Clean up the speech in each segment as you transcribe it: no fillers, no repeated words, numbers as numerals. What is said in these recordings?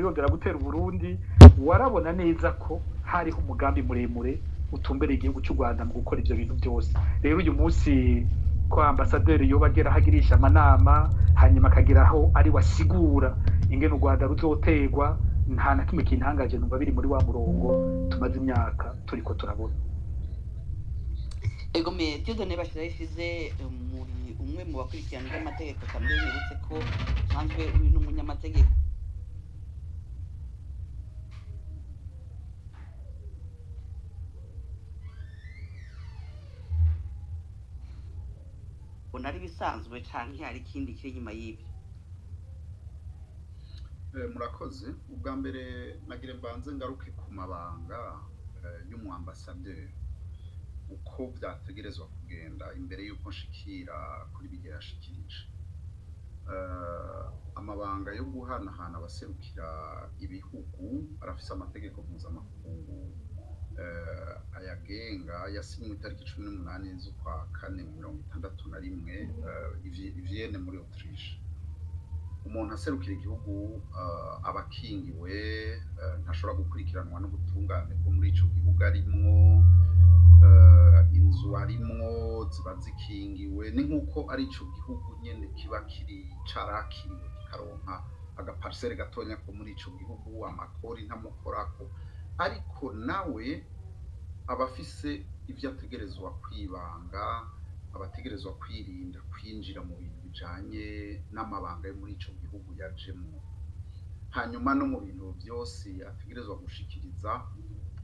wirondera gutera Burundi warabona neza ko hariho umugambi muremure utumbereye igihugu cy'u Rwanda mu gukora ivyo bintu byose rero uyu munsi ko ambasaderi yoba agera hagirisha amanama hanyuma akageraho ari wasigura ingene u Rwanda ruzoterwa nta na kimwe kintangaje numva biri muri wa murongo tumaze imyaka turiko turabona. Ego me Dieudonné Bashiraho ishize muri umwe mu bakurikirana iby'amategeko kandi yibutse ko sanzwe uri n'umunyamategeko unari bisanzwe canke hari ikindi kiri nyuma y'ibyo. Murakoze ubwa mbere nagire mbanze ngaruke ku mabanga y'umuambasaderi uko byategerezwa kugenda imbere y'uko nshikira kuri bigera yashikirije amabanga yo guhanahana abaserukira ibihugu arafise amategeko mpuzamakungu ayagenga yasinywe itariki 18 z'ukwa kane 1961 i Vienne muri Autriche. Umuntu aserukira igihugu abakingiwe ntashobora gukurikiranwa n'ubutungane bwo muri ico gihugu arimwo inzu arimwo ziba zikingiwe ni nk'uko ari ico gihugu nyene kiba kiri carakiriwe kikaronka agaparcelle gatonya ko muri ico gihugu amakori ntamukorako ariko nawe abafise ivyo ategerezwa kwibanga abategerezwa kwirinda kwinjira mu bintu bijanye n'amabanga yo muri ico gihugu yajemo hanyuma no mu bintu byose ategerezwa gushikiriza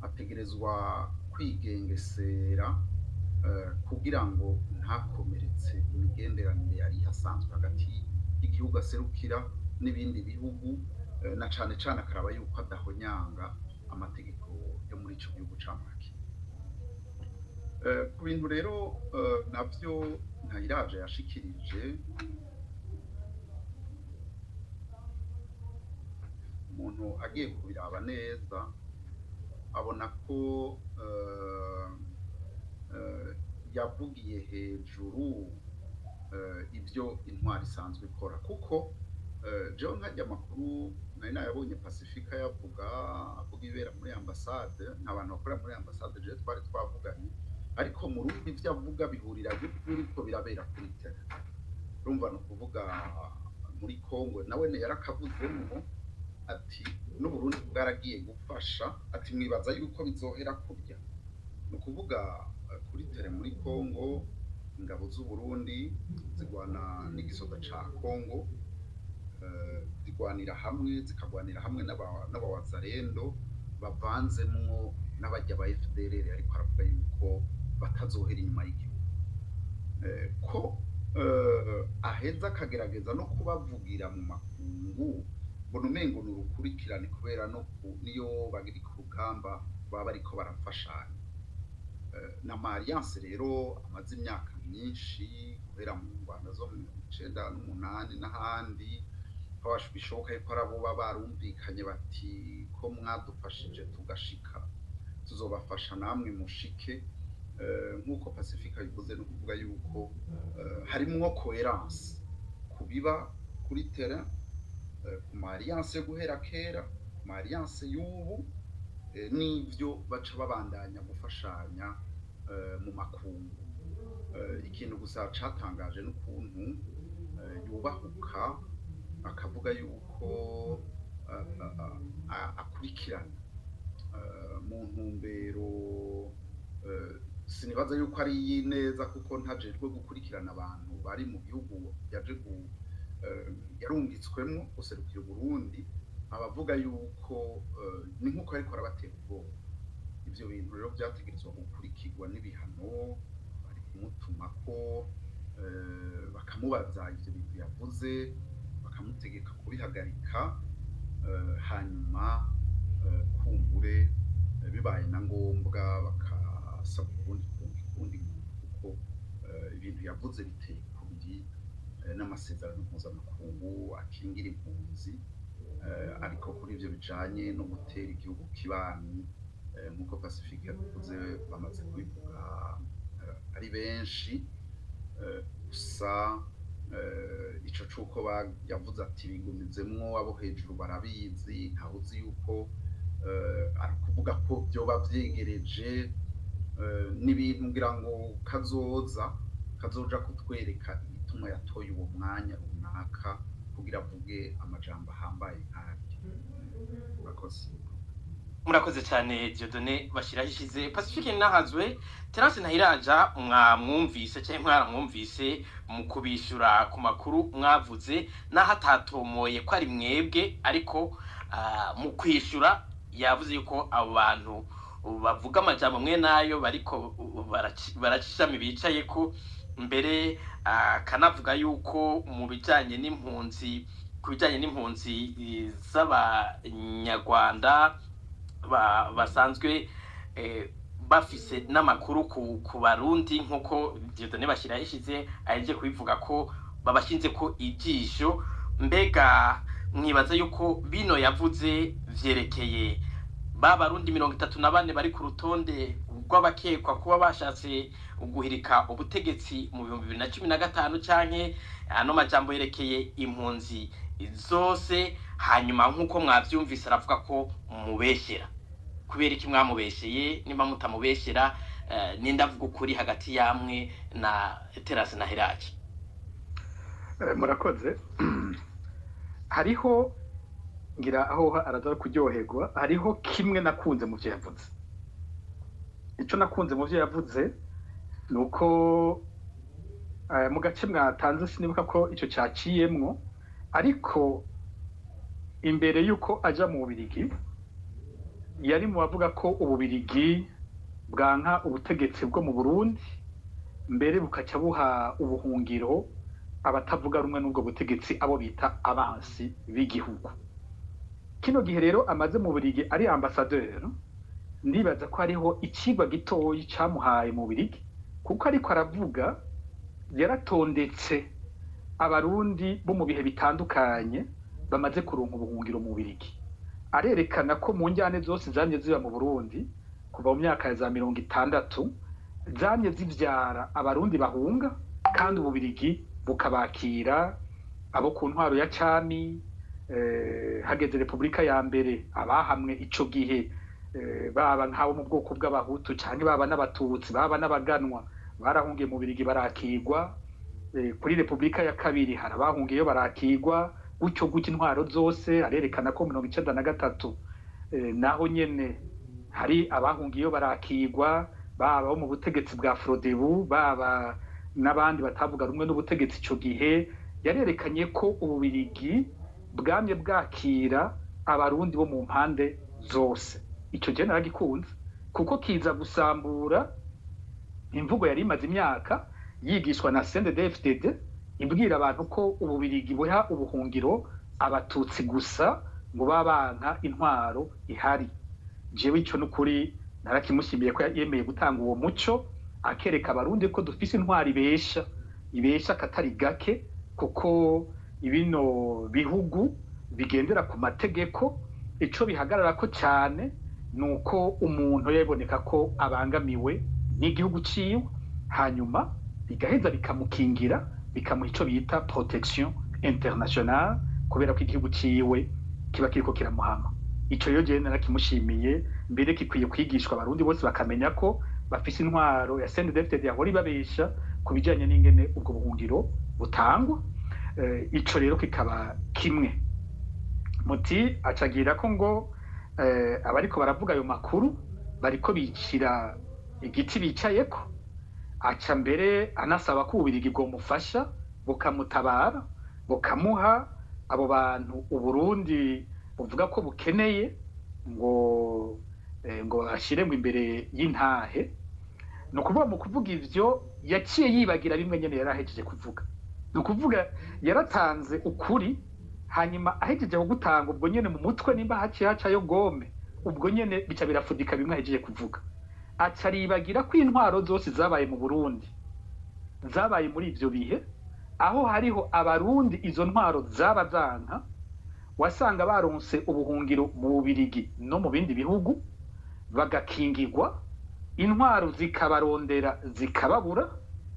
ategerezwa kwigengesera kugira ngo ntakomeretse imigenderanire yari hasanzwe hagati y'igihugu aserukira n'ibindi bihugu na cane cane akaraba yuko adahonyanga amategeko yo muri ico gihugu camake. Ku bintu rero navyo Ntayiraje yashikirije umuntu agiye kubiraba neza abona ko yavugiye hejuru ibyo intwari isanzwe ikora kuko jewe nkajya amakuru nari nayabonye Pacifica avuga ibera muri ambasade n'abantu bakorera muri ambasade je twari twavuganye ariko mu rundi ivyo avuga bihurira ko birabera kuri tele urumva no kuvuga muri Kongo nawe yarakavuzemo ati n'Uburundi bwaragiye gufasha ati mwibaza yuko bizohera kurya no kuvuga kuri tele muri Kongo ingabo z'u Burundi zigwana n'igisoda ca Kongo zigwanira hamwe zikagwanira hamwe n'abawazarendo bavanzemwo n'abajya ba FDLR ariko aravuga yuko batazohera inyuma y'igihugu ko aheza akagerageza no kubavugira mu makungu mbona umengo n'urukurikirane kubera no niyo bagiri ku rugamba baba bariko barafashanya na Alliance rero amaze imyaka myinshi kubera mu Rwanda zo mu 1998 n'ahandi bishoboka yuko arabo baba barumvikanye bati ko mwadufashije tugashika tuzobafasha namwe mushike nk'uko Pacifica bivuze no kuvuga yuko harimwo coherence kubiba kuri terrain ku Alliance yo guhera kera ku Alliance y'ubu n'ivyo baca babandanya gufashanya mu makungu ikintu gusa catangaje n'ukuntu yubahuka akavuga yuko akurikirana mu ntumbero sinibaza yuko ari neza kuko ntajejwe gukurikirana abantu bari mu gihugu yaje yarungitswemo guserukira Burundi abavuga yuko ni nkuko ariko arabatera ubwoba ivyo bintu rero byategerezwa gukurikirwa n'ibihano bari kumutuma ko bakamubaza ivyo bintu yavuze bakamutegeka kubihagarika hanyuma kumbure bibaye na ngombwa bakasaba Burundi kuko ibintu yavuze biteye kubiri n'amasezerano mpuzamakungu akingira impunzi ariko kuri ivyo bijanye no gutera igihugu kibanyi nk'uko Pacifique yavuze bamaze kubivuga ari benshi gusa ico cuko yavuze ati bigumizemwo abo hejuru barabizi ntawuzi yuko ari kuvuga ko byoba vyegereje n'ibintu ngira ngo kazoja kutwereka igituma yatoye uwo mwanya runaka kugira avuge amajambo ahambaye nk'aryo. Murakoze cyane Dieudonné Bashirahishize. Pacifique Nahazwe, Terence Ntahiraja mwamwumvise cyangwa mwaramwumvise mu kubishura ku makuru mwavuze naho atatomoye ko ari mwebwe, ariko mu kwishura yavuze yuko abo bantu bavuga amajambo mwe nayo bariko baracishami bicaye ko mbere kanavuga yuko mu bijanye n'impunzi z'abanyarwanda basanzwe bafise n'amakuru ku barundi nk'uko Dieudonné Bashirahishize aheje kubivuga ko babashinze ko ijisho. Mbega mwibaza yuko bino yavuze vyerekeye barundi 34 bari ku rutonde rw'abakekwa kuba bashatse guhirika ubutegetsi mu 2015 canke ano majambo yerekeye impunzi zose? Hanyuma nk'uko mwavyumvise aravuga ko mubeshera. Kubera iki mwamubesheye? Nimba mutamubeshera nindavuga ukuri hagati yamwe na Terence Ntahiraja. Murakoze. Hariho ngira aho araza kuryoherwa, hariho kimwe nakunze mu byo yavuze. Ico nakunze mu byo yavuze nuko mu gace mwatanze sinibuka ko ico cyaciyemwo, ariko imbere yuko aja mu Bubiligi yari mu bavuga ko Ububiligi bwanka ubutegetsi bwo mu Burundi, mbere bukaca buha ubuhungiro abatavuga rumwe n'ubwo butegetsi abo bita abansi b'igihugu. Kino gihe rero amaze mu Bubiligi ari ambassadeur, ndibaza ko hariho ikigwa gitoyi camuhaye mu Bubiligi, kuko ariko aravuga yaratondetse abarundi bo mu bihe bitandukanye bamaze kuronka ubuhungiro mu Bubiligi, arerekana ko mu njyane zose zamye ziba mu Burundi kuva mu myaka ya za 60 zamye zivyara abarundi bahunga, kandi Ububiligi bukabakira abo ku ntwaro ya cami. Hageze Republika ya mbere abahamwe ico gihe baba nk'abo mu bwoko bw'abahutu cyane baba n'abatutsi baba n'abaganwa barahungiye mu Bubiligi barakigwa. Kuri Republika ya kabiri harabahungiyeyo barakigwa, gutyo intwaro zose arerekana ko 1993 naho nyene hari abahungiyeyo barakigwa, baba mu butegetsi bwa Frodebu baba n'abandi batavuga rumwe n'ubutegetsi ico gihe. Yarerekanye ko Ububiligi bwamye bwakira abarundi bo mu mpande zose. Ico je naragikunze kuko kiza gusambura imvugo yari imaze imyaka yigishwa na CNDD-FDD ibwira abantu ko Ububiligi buha ubuhungiro abatutsi gusa ngo babanka intwaro ihari. Jewe ico n'ukuri narakimushimiye ko yemeye gutanga uwo muco, akereka abarundi ko dufise intwaro ibesha katari gake, kuko ibino bihugu bigendera ku mategeko. Ico bihagarara ko cyane nuko umuntu yaboneka ko abangamiwe n'igihugu ciwe, hanyuma bigaheza bikamukingira, bikamuha ico bita protection internationale, kubera ko igihugu ciwe kiba kiriko kiramuhama. Ico rero je narakimushimiye, mbere kikwiye kwigishwa abarundi bose bakamenya ko bafise intwaro ya CNDD-FDD yahora ibabesha kubijanye n'ingene ubwo buhungiro butangwa. Ico rero kikaba kimwe. Muti acagira ko ngo abariko baravuga ayo makuru bariko bicira igiti bicayeko, aca mbere anasaba ko Ububiligi bwomufasha bukamutabara bukamuha abo bantu Uburundi buvuga ko bukeneye ngo ashire ngo imbere y'intahe. No kuvuga mu kuvuga ivyo yaciye yibagira bimwe nyene yarahejeje kuvuga. No kuvuga yaratanze ukuri, hanyuma ahejeje gutanga ubwo nyene mu mutwe nimba hacayo gome, ubwo nyene bica birafudika bimwe ahejeje kuvuga. Acaribagira ko intwaro zose zabaye mu Burundi zabaye muri ivyo bihe, aho hariho abarundi izo ntwaro zaba zanka, wasanga baronse ubuhungiro mu Bubiligi no mu bindi bihugu bagakingirwa, intwaro zikabarondera zikababura,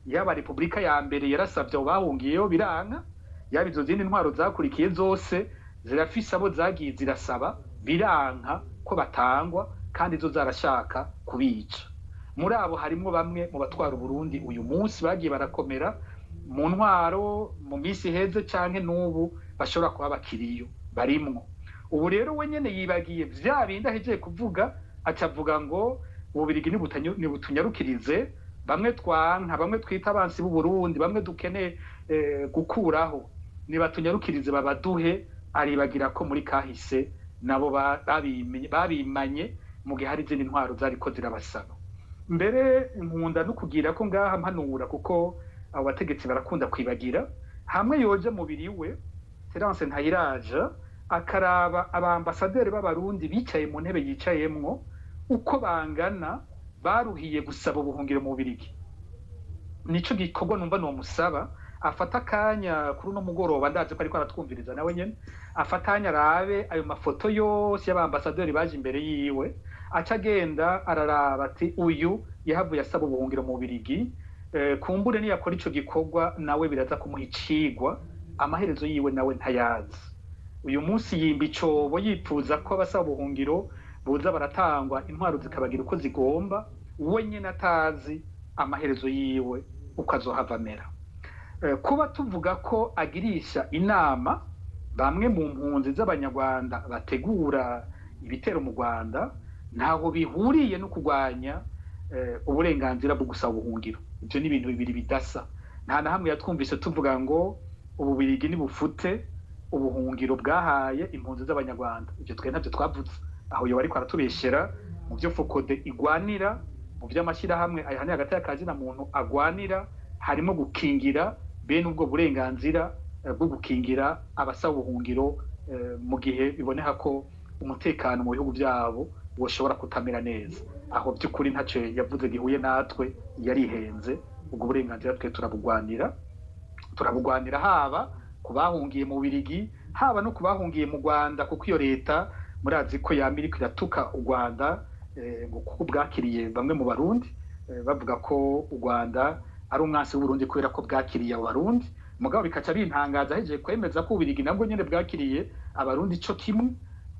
yaba Repubulika ya mbere yarasavye abo bahungiyeyo biranka, yaba izo zindi ntwaro zakurikiye zose zirafise abo zagiye zirasaba biranka ko batangwa, kandi zo zarashaka kubica. Muri abo harimwo bamwe mu batwara Burundi uyu munsi bagiye barakomera mu ntwaro mu misi heze canke n'ubu bashobora kuba bakiriyo barimwo. Ubu rero we nyene yibagiye vya bindi ahejeje kuvuga, acavuga ngo Ububirigi nibutunyarukirize, bamwe twanka, bamwe twita abansi b'u Burundi, bamwe dukeneye gukuraho, nibatunyarukirize babaduhe. Aribagira ko muri kahise nabo babimanye mu gihe hari izindi ntwaro zariko zirabasaba. Mbere nkunda no kugira ko ngaha mpanura, kuko abo bategetsi barakunda kwibagira, hamwe yoje mubiri we Terence Ntayiraje akaraba abambasaderi b'abarundi bicaye mu ntebe yicayemwo uko bangana, baruhiye gusaba ubuhungiro mu Bubiligi. Nico gikorwa numva no musaba afata akanya kuri no mugoroba, ndaje ko ariko aratwumviriza nawe nyene, afatanya arabe ayo mafoto yose y'abambasaderi baje imbere yiwe, aca agenda araraba ati uyu yahavuye asaba ubuhungiro mu Bubiligi, kumbure niyakora ico gikorwa nawe biraza kumuha icigwa, amaherezo yiwe nawe ntayazi. Uyu munsi yimba icobo yipfuza ko abasaba ubuhungiro boza baratangwa, intwaro zikabagira uko zigomba, we nyene atazi amaherezo yiwe uko azohava amera. Kuba tuvuga ko agirisha inama bamwe mu mpunzi z'abanyarwanda bategura ibitero mu Rwanda, ntaho bihuriye no kurwanya uburenganzira bwo gusaba ubuhungiro. Ibyo ni ibintu bibiri bidasa. Nta na hamwe yatwumvise tuvuga ngo Ububirigi nibufute ubuhungiro bwahaye impunzi z'abanyarwanda. Ibyo twe ntabyo twavuze. Aho yo bariko aratubeshera mu byo Fokode igwanira, mu by'amashyirahamwe ayahane hagati y'akazi na muntu agwanira, harimo gukingira bene ubwo burenganzira bwo gukingira abasaba ubuhungiro mu gihe biboneka ko umutekano mu bihugu byabo woshobora kutamera neza. Aho by'ukuri ntaco yavuze gihuye natwe, yarihenze. Ubwo burenganzira twe turabugwanira haba kubahungiye mu Bubiligi, haba no kubahungiye mu Rwanda, kuko iyo leta murazi ko yamirika iratuka u Rwanda ngo kuko bwakiriye bamwe mu Barundi, bavuga ko u Rwanda ari umwansi w'Uburundi kubera ko bwakiriye Abarundi. Mugabo bikaca bintangaza hejeje kwemeza ko Ububirigi nabwo nyene bwakiriye Abarundi co kimwe.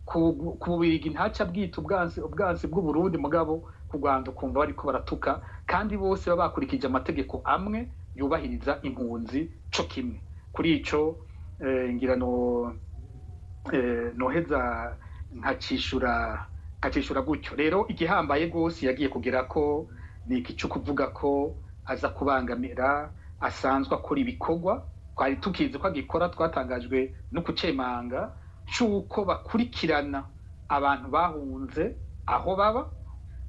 Ku Bubirigi ntaca bwita ubwansi bw'Uburundi, mugabo ku Rwanda ukumva bariko baratuka, kandi bose baba bakurikije amategeko amwe yubahiriza impunzi co kimwe. Kuri ico ngira noheza nkacishura gutyo. Rero igihambaye gose yagiye kugira ko ni iki cyo kuvuga ko aza kubangamira, asanzwe akora ibikorwa twari tukizi ko agikora, twatangajwe no kucemanga cyuko bakurikirana abantu bahunze aho baba,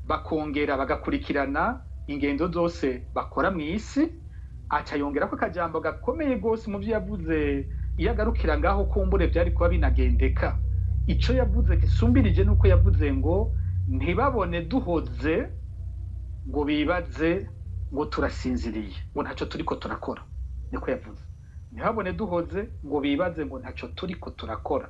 bakongera bagakurikirana ingendo zose bakora mu isi. Aca yongera ko akajambo gakomeye gose mu byo yavuze, iyo agarukira ngaho kumbure byari kuba binagendeka. Ico yavuze gisumbirije nuko yavuze ngo ntibabone duhoze ngo bibaze ngo turasinziriye, ngo ntaco turiko turakora. Niko yavuze, ntibabone duhoze ngo bibaze ngo ntaco turiko turakora.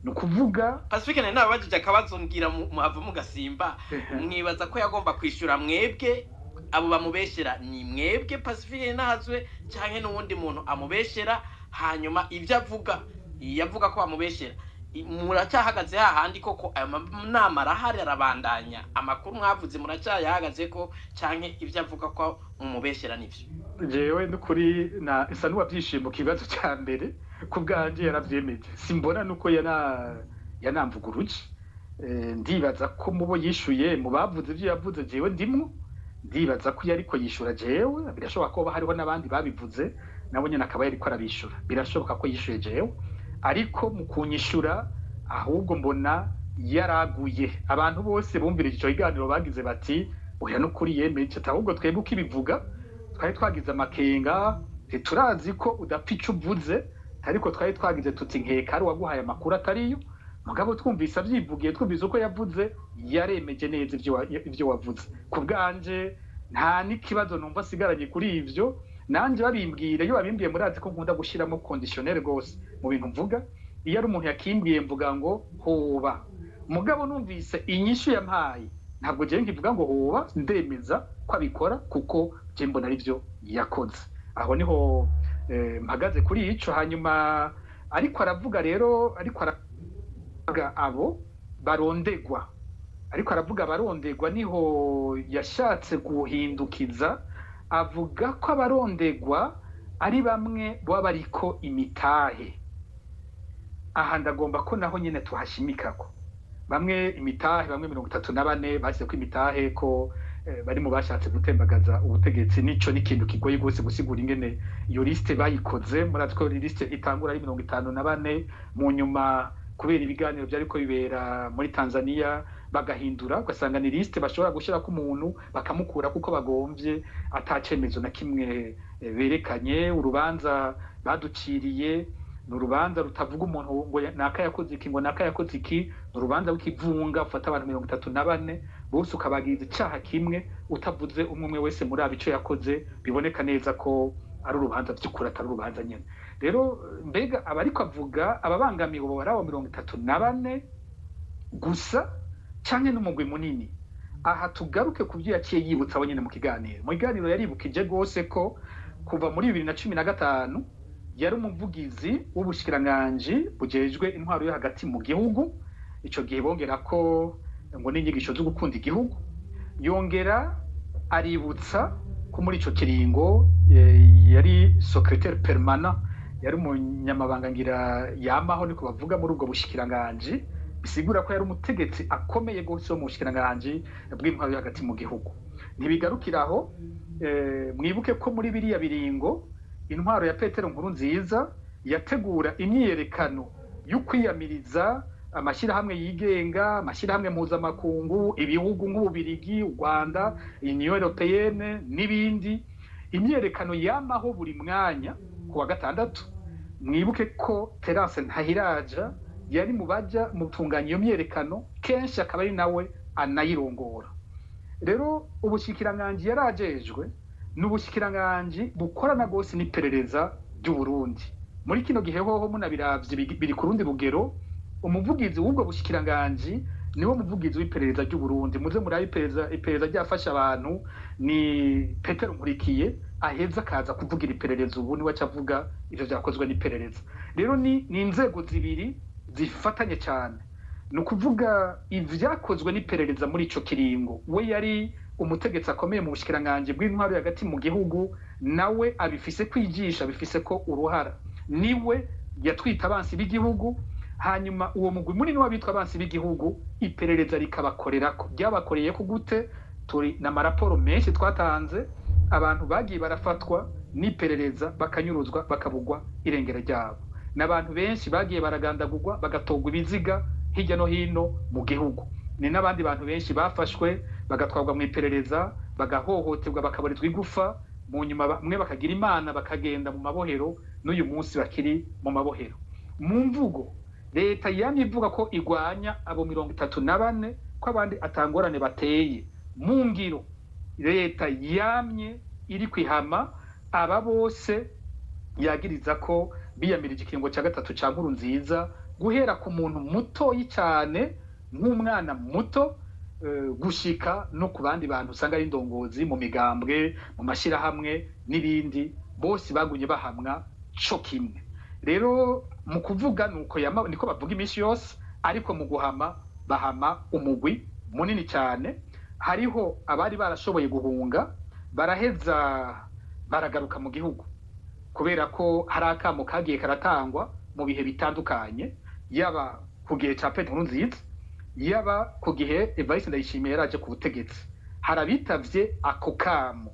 Nukuvuga Pacifique nari nabajije akabazo ngira muhava mugasimba, mwibaza ko yagomba kwishura mwebwe abo bamubeshera, ni mwebwe Pacifique nahazwe canke n'uwundi muntu amubeshera, hanyuma ivyo avuga yavuga ko bamubeshera, muracyahagaze hahandi koko ayo nama arahari arabandanya, amakuru mwavuze muracyayahagaze ko canke ivyo avuga ko mumubeshera nivyo? Jewe n'ukuri isa n'uwavyishimiye kibazo cya mbere, ku bwanje yaravyemeje. Simbona nuko yanamvuguruje. Ndibaza ko mubo yishuye mu bavuze ivyo yavuze jewe ndimwo, ndibaza ko yariko yishura jewe. Birashoboka ko hariho n'abandi babivuze nabo nyene akaba yariko arabishura, birashoboka ko yishuye jewe, ariko mu kunyishura ahubwo mbona yaraguye. Abantu bose bumvirije ico kiganiro bagize bati oya n'ukuri yemeje, ahubwo twebwe ukibivuga twari twagize amakenga, turazi ko udapfa ico uvuze, ariko twari twagize tuti nkeka ari waguhaye amakuru atariyo. Mugabo twumvise avyivugiye, twumvise uko yavuze, yaremeje neza ivyo wavuze. Ku bwanje nta n'ikibazo numva sigaranye kuri ivyo. Nanje babimbwire, iyo babimbwiye murazi ko nkunda gushiramo conditionnel gose mu bintu mvuga. Iyo ari umuntu yakimbwiye mvuga ngo hoba, mugabo numvise inyishu yampaye ntabwo je nkivuga ngo hoba ndemeza ko abikora kuko je mbona ari byo yakoze. Aho niho mpagaze kuri ico. Hanyuma ariko aravuga abo barondegwa, ariko aravuga abarondegwa niho yashatse guhindukiza, avuga ko abarondegwa ari bamwe baba bariko imitahe. Aha ndagomba ko naho nyene tuhashimikako bamwe imitahe, bamwe 34 bashyize ko imitahe ko bari mu bashatse gutembagaza ubutegetsi. Nico n'ikintu kigoye gose gusigura ingene iyo liste bayikoze. Muratwo liste itangura ari 54, mu nyuma kubera ibiganiro byariko bibera muri Tanzania bagahindura, ugasanga ni liste bashobora gushira ku muntu bakamukura kuko bagomvye atacemezo na kimwe berekanye. Urubanza baduciriye n'urubanza rutavuga umuntu ngo naka yakoze iki ngo naka yakoze iki, n'urubanza w'ikivunga ufata abantu 34 bose ukabagiza icaha kimwe utavuze umwe wese muri abico yakoze, biboneka neza ko ari urubanza by'ukuri atari urubanza nyene. Rero mbega abariko avuga ababangamiye ubo barawo 34 gusa canke n'umugwi munini. Aha tugaruke kuvyo yaciye yibutsa abo nyene mu kiganiro yaribukije gose ko kuva muri 2015 yari umuvugizi w'ubushikiranganje bujejwe intwaro yo hagati mu gihugu. Ico gihe bongera ko ngo n'inyigisho zo gukunda igihugu. Yongera aributsa ko muri ico kiringo yari secrétaire permanent, yari umunyamabanga ngira yamaho niko bavuga muri ubwo bushikiranganje, bisigura ko yari umutegetsi akomeye gose mu bushikiranganje bw'intwaro yo hagati mu gihugu. Ntibigarukiraho, mwibuke ko muri biriya biringo intwaro ya Petero Nkurunziza yategura imyiyerekano yo kwiyamiriza amashyirahamwe yigenga, amashyirahamwe mpuzamakungu, ibihugu nk'Ububirigi, u Rwanda, Union Européenne n'ibindi. Imyiyerekano yamaho buri mwanya ku wa gatandatu. Mwibuke ko Terence Ntahiraja yari mu baja mu tunganya iyo myiyerekano, kenshi akaba ari nawe anayirongora. Rero ubushikiranganje yarajejwe n'ubushikiranganje bukorana gose n'iperereza ry'u Burundi. Muri kino gihe hoho munabiravye biri ku rundi rugero, umuvugizi w'ubwo bushikiranganje niwo muvugizi w'iperereza ry'u Burundi. Muze muri iperereza ryafasha abantu ni Petero Nkurikiye, aheza akaza kuvugira iperereza ubu niwe acavuga ivyo vyakozwe n'iperereza. Rero ni inzego zibiri zifatanye cyane. Nukuvuga ivyakozwe n'iperereza muri ico kiringo, we yari umutegetsi akomeye mu bushikiranganje bw'intwaro hagati mu gihugu, nawe abifise kwigisha, bifise ko uruhara. Niwe yatwita abansi b'igihugu, hanyuma uwo mugwi munini w'abitwa abansi b'igihugu iperereza rikabakorerako. Byabakoreye ko gute? Turi na maraporo menshi twatanze, abantu bagiye barafatwa n'iperereza bakanyuruzwa bakabugwa irengero ryabo, n'abantu benshi bagiye baragandagurwa bagatogwa ibiziga hirya no hino mu gihugu. Ni n'abandi bantu benshi bafashwe bagatwarwa mu iperereza, bagahohoterwa, bakabarizwa igufa, mu nyuma bamwe bakagira imana bakagenda mu mabohero, n'uyu munsi bakiri mu mabohero. Mu mvugo leta yamye ivuga ko igwanya abo 34 ko abandi atangorane bateye. Mu ngiro leta yamye iri kwihama aba bose yagiriza ko biyamirije ikiringo cya gatatu ca Nkurunziza, guhera ku muntu mutoyi cyane nk'umwana muto gushika no ku bandi bantu usanga ari indongozi mu migambwe, mu mashirahamwe n'ibindi, bose bagunye bahamwa co kimwe. Rero mu kuvuga nuko niko bavuga iminsi yose, ariko mu guhama bahama umugwi munini cyane. Hariho abari barashoboye guhunga baraheza baragaruka mu gihugu, kubera ko hari akamo kagiye karatangwa mu bihe bitandukanye, yaba ku gihe ca Petero Nkurunziza, yaba ku gihe Evariste Ndayishimiye yaraje ku butegetsi. Harabitavye ako kamo,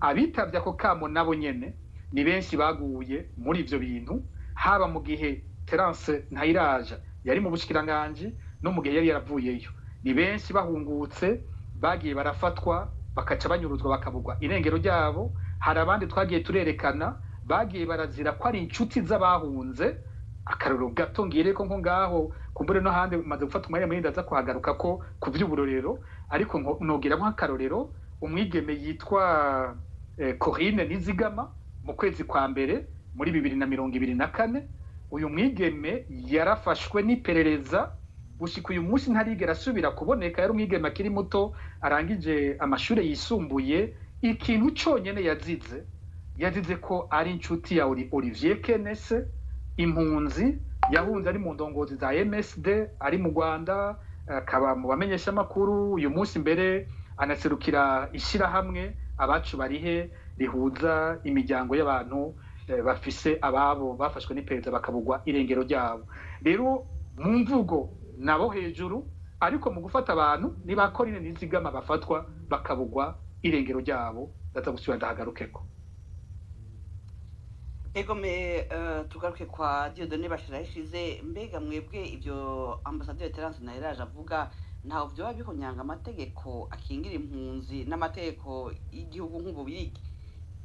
abitavye ako kamo nabo nyene ni benshi baguye muri ivyo bintu, haba mu gihe Terence Ntahiraja yari mu bushikiranganje no mu gihe yari yaravuyeyo. Ni benshi bahungutse bagiye barafatwa bakaca banyuruzwa bakabugwa irengero ryabo. Hari abandi twagiye turerekana bagiye barazira ko ari inshuti z'abahunze. Akarero gato ngireko nko ngaho kumbure no hande maze gufata umwanya munini ndaza kuhagaruka ko ku vy'uburorero, ariko nogira nk'akarorero umwigeme yitwa Corinne Nizigama mu kwezi kwa mbere muri 2024. Uyu mwigeme yarafashwe n'iperereza gushika uyu munsi ntarigera asubira kuboneka. Yari umwigeme akiri muto arangije amashuri yisumbuye. Ikintu cyonyine yazize ko ari inshuti ya Olivier Kenese, impunzi yahunze ari mu ndongozi za MSD ari mu Rwanda, akaba mu bamenyesha makuru. Uyu munsi mbere anaserukira ishyirahamwe abacu barihe rihuza imiryango y'abantu bafise ababo bafashwe n'iperereza bakabugwa irengero ryabo. Rero mu mvugo nabo hejuru, ariko mu gufata abantu nibakora n'izigama bafatwa bakabugwa irengero ryabo. Ndaza gusubira ndahagarukeko. Ego tugaruke kwa Dieudonné Bashirahishize. Mbega mwebwe ibyo Ambassadeur Terence Naheraje avuga ntaho byoba bihonyanga amategeko akingira impunzi n'amategeko y'igihugu nk'ububirigi?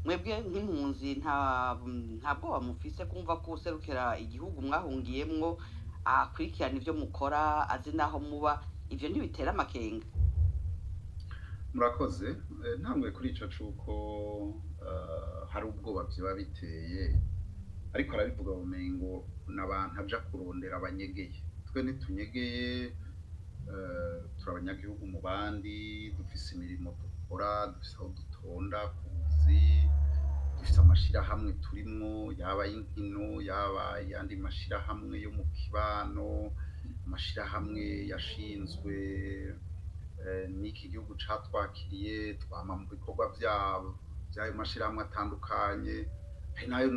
Mwebwe nk'impunzi nta bwoba mufise kumva ko userukira igihugu mwahungiyemwo akurikirana ivyo mukora, azi naho muba? Ivyo ntibitera amakenga? Murakoze. Ntamwe kuri ico cuko hari ubwoba byiba biteye, ariko arabivuga bumengo n'abantu aja kurondera abanyegeye. Twe ntitunyegeye, turabanyagihugu mu bandi, dufise imirimo dukora, dufise aho dutonda kuzi, dufise amashirahamwe turimwo, yaba y'inkino yaba yandi mashirahamwe yo mu kibano, amashirahamwe yashinzwe n'iki gihugu catwakiriye. Twama mu bikorwa by'ayo mashirahamwe atandukanye, hari nayo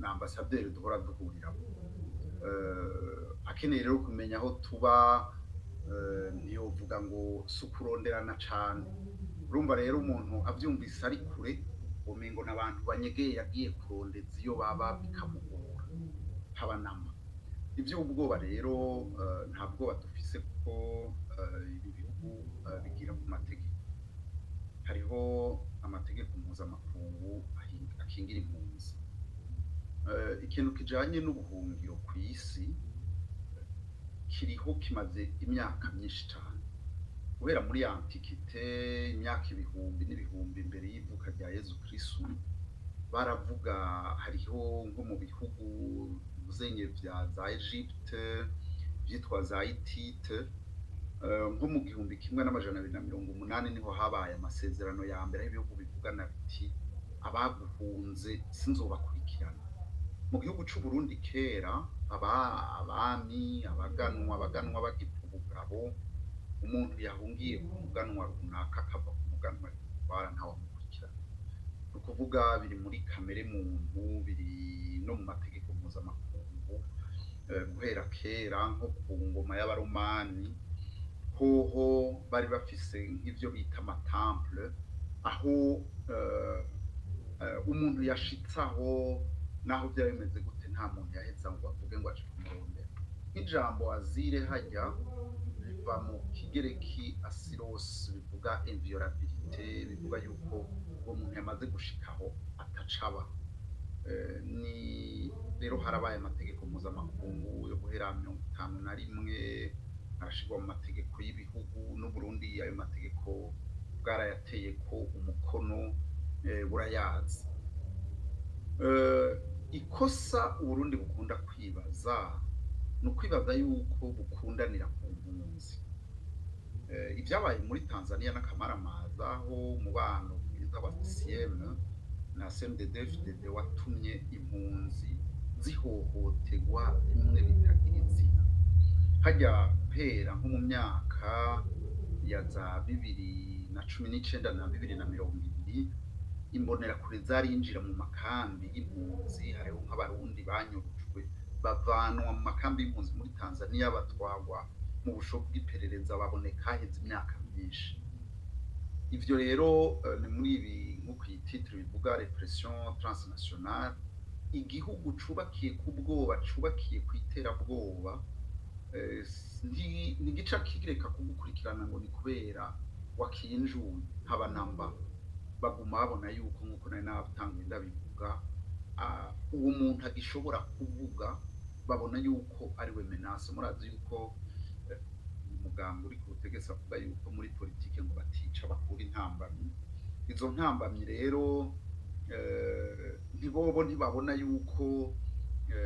na ambasaderi duhora duhuriramo. Akeneye rero kumenya aho tuba, ntiyovuga ngo sukuronderana cane. Urumva rero umuntu avyumvise ari kure umengo n'abantu banyegeye yagiye kurondeza iyo baba bikamugora haba namba. Ivy'ubwoba rero nta bwoba dufise kuko ibi bihugu bigira ku mategeko. Hariho amategeko mpuzamakungu akingira impunzi. Ikintu kijanye n'ubuhungiro ku isi kiriho kimaze imyaka myinshi cyane, guhera muri antikite, imyaka ibihumbi n'ibihumbi imbere y'ivuka rya Yezu Kristo. Baravuga hariho nko mu bihugu muzenye vya za Egypte byitwa za Hittite, nko mu 1280 niho habaye amasezerano ya mbere y'ibihugu bivugana biti abaguhunze sinzobakurikirana. Mu gihugu c'u Burundi kera abami abaganwa bagipfa ubugabo, umuntu yahungiye ku muganwa runaka akava ku muganwa bara ntawamukurikirana. Ni ukuvuga biri muri kamere muntu, biri no mu mategeko mpuzamakungu. Guhera kera nko ku ngoma y'abaromani hoho bari bafise nk'ivyo bita amatemple, aho umuntu yashitsaho naho byari bimeze gute nta muntu yaheza ngo avuge ngo aje kumurondera. Nk'ijambo azire hajya biva mu kigereki asiros, bivuga inviolabilité, bivuga yuko uwo muntu yamaze gushikaho atacaba. Ni rero harabaye amategeko mpuzamakungu yo guhera 51 arashirwa mu mategeko y'ibihugu, n'u Burundi ayo mategeko bwarayateye ko umukono burayazi. Ikosa Uburundi bukunda kwibaza ni ukwibaza yuko bukundanira ku mpunzi. Ibyabaye muri Tanzania n'akamaramaza, aho umubano mwiza wa CCM na CNDD-FDD watumye impunzi zihohoterwa bimwe bitagira izina. Hajya guhera nko mu myaka ya za 2019 na 2020, imbonerakure zarinjira mu makambi y'impunzi. Hariho nk'abarundi banyurujwe bavanwa mu makambi y'impunzi muri Tanzania batwagwa mu busho bw'iperereza, baboneka haheze imyaka myinshi. Ivyo rero ni muri ibi nko kw'ititre bivuga repression transnationale. Igihugu cubakiye ku bwoba, cubakiye kw'iterabwoba, ni gica kireka kugukurikirana ngo ni kubera wakinjuye haba namba. Baguma babona yuko nkuko nari natanguye ndabivuga, uwo muntu agishobora kuvuga, babona yuko ari we menace. Murazi yuko umugambi uri ku butegetsi avuga yuko muri politike ngo batica bakura intambamyi. Izo ntambamyi rero ntibabona yuko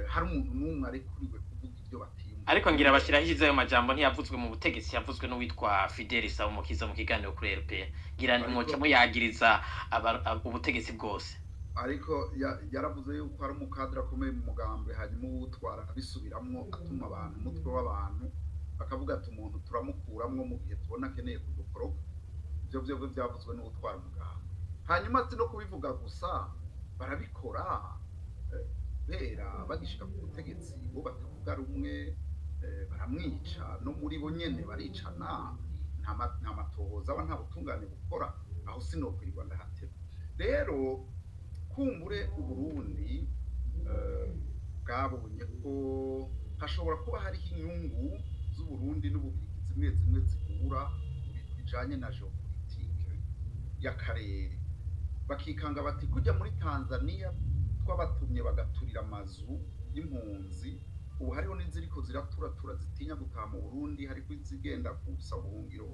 hari umuntu n'umwe arekuriwe kuvuga ibyo batiyumva. ariko ngira bashiraho ayo majambo ntiyavuzwe mu butegetsi, yavuzwe n'uwitwa Fidel Saumukiza mu kiganiro kuri RPA. Ngira ntimwoca muyagiriza ubutegetsi bwose. Ariko yaravuze yuko hari umukadra akomeye mu mugambi, hanyuma uwutwara abisubiramwo atuma abantu umutwe w'abantu bakavuga ati umuntu turamukuramwo mu gihe tubona akeneye kudukoroka. Ibyo byavuzwe n'uwutwara umugambi. Hanyuma si no kubivuga gusa, barabikora bera bagishika ku butegetsi bo batavuga rumwe, baramwica no muri bo nyene baricana, nta matohoza aba nta butungane gukora, aho sinokwirirwa ndahateba. Rero kumbure Uburundi bwabonye ko hashobora kuba hariho inyungu z'Uburundi n'Ububirigi zimwe zihura bijanye na geopolitike y'akarere, bakikanga bati kujya muri Tanzania twabatumye bagaturira amazu y'impunzi, ubu hariho n'iziriko ziraturatura zitinya gutaha mu Burundi, hariko izigenda gusaba ubuhungiro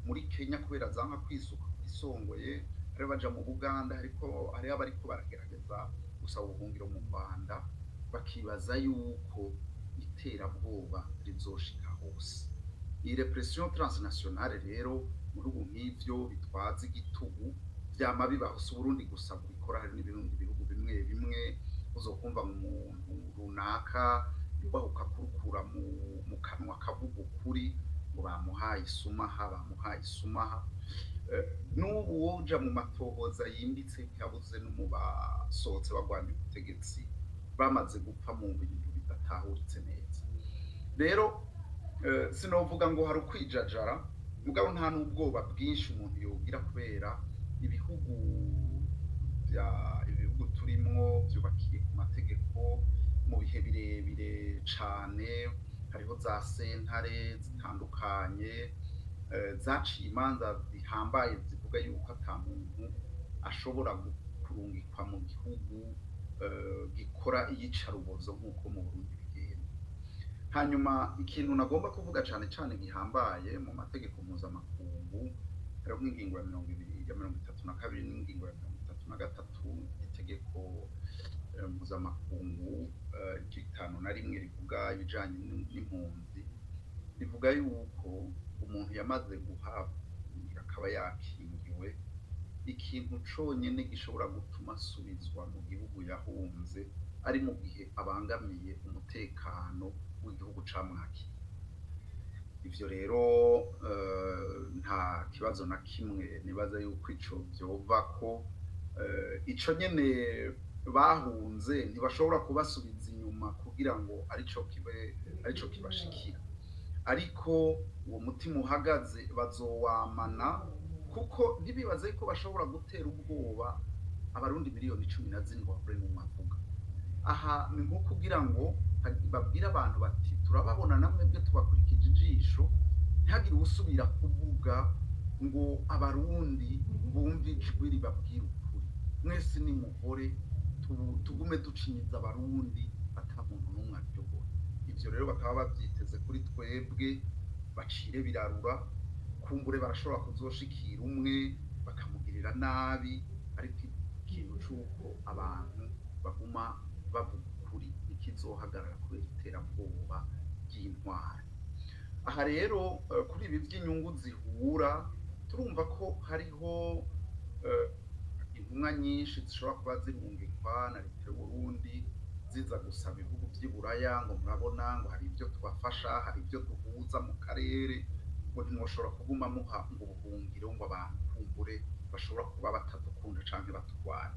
muri Kenya kubera zanka kwisuka isongoye, hari baja mu Buganda, ariko hari abariko baragerageza gusaba ubuhungiro mu Rwanda, bakibaza yuko iterabwoba rizoshika hose. Iyi repression transnationale rero mu bihugu nk'ivyo bitwaza igitugu vyama bibaho, si Burundi gusa bikora, hari n'ibindi bihugu bimwe bimwe uzokumva umuntu runaka yubahuka kurukura mu kanwa kavuga ukuri ngo bamuhaye isumaha. N'ubu woja mu matohoza yimbitse yabuze no mu basohotse bagwanya ubutegetsi bamaze gupfa mu bintu bidatahuritse neza. Rero sinovuga ngo hari ukwijajara, mugabo nta n'ubwoba bwinshi umuntu yogira kubera ibihugu turimwo byubakiye ku mategeko mu bihe birebire cane, hariho za sentare zitandukanye zaciye imanza zihambaye zivuga yuko ata muntu ashobora kurungikwa mu gihugu gikora iyicarubozo nk'uko mu Burundi bigenda. Hanyuma ikintu nagomba kuvuga cane gihambaye mu mategeko mpuzamakungu, hariho nk'ingingo ya 32 n'ingingo ya 33 itegeko mpuzamakungu ry'itanu na rimwe rivuga ibijanye n'impunzi, rivuga yuko umuntu yamaze guhabwa akaba yakingiwe, ikintu conyene gishobora gutuma asubizwa mu gihugu yahunze ari mu gihe abangamiye umutekano w'igihugu camwakiye. Ivyo rero nta kibazo na kimwe nibaza yuko ico vyovako, ico nyene bahunze ntibashobora kubasubiza inyuma kugira ngo arico kibashikira, ariko uwo mutima uhagaze bazowamana, kuko ntibibaze ko bashobora gutera ubwoba abarundi miliyoni 17 bakure mu mavuga. Aha ni nko kugira ngo babwire abantu bati turababona namwe bwe tubakurikije ijisho, ntihagire usubira kuvuga ngo abarundi bumve ijwi ribabwira ukuri, mwese ni muhore tugume ducinyiza abarundi ata muntu n'umwe aryobora. Ivyo rero bakaba bavyiteze kuri twebwe, bacire birarura, kumbure barashobora kuzoshikira umwe bakamugirira nabi, ariko ikintu c'uko abantu baguma bavuga ukuri ikizohagarara kubera iterabwoba ry'intwari. Aha rero kuri ibi vy'inyungu zihura, turumva ko hariho intumwa nyinshi zishobora kuba zirungikwa na leta y'Uburundi ziza gusaba ibihugu vy'Iburaya ngo murabona ngo hari ibyo tubafasha, hari ibyo duhuza mu karere, ngo ntimwoshobora kuguma muha ngo ubuhungiro ngo abantu kumbure bashobora kuba batadukunda canke batugwana.